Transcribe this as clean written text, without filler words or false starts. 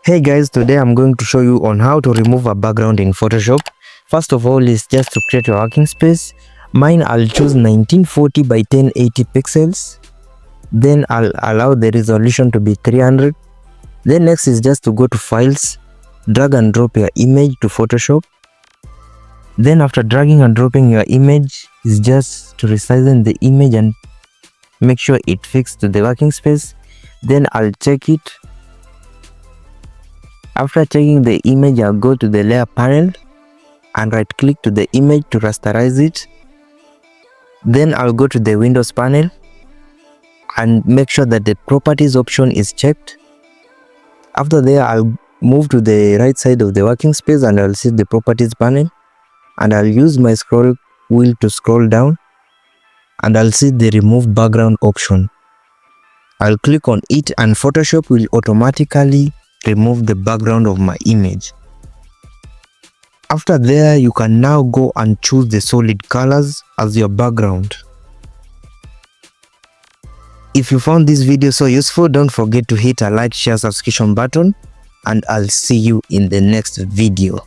Hey guys, today I'm going to show you on how to remove a background in Photoshop. First of all is just to create your working space. Mine I'll choose 1940 by 1080 pixels. Then I'll allow the resolution to be 300. Then next is just to go to files, drag and drop your image to Photoshop. Then after dragging and dropping your image is just to resize the image and make sure it fits to the working space. Then I'll check it. After checking the image, I'll go to the layer panel and right click to the image to rasterize it. Then I'll go to the Windows panel and make sure that the properties option is checked. After there, I'll move to the right side of the working space and I'll see the properties panel, and I'll use my scroll wheel to scroll down and I'll see the remove background option. I'll click on it and Photoshop will automatically remove the background of my image. After there, you can now go and choose the solid colors as your background. If you found this video so useful, don't forget to hit a like, share, subscription button, and I'll see you in the next video.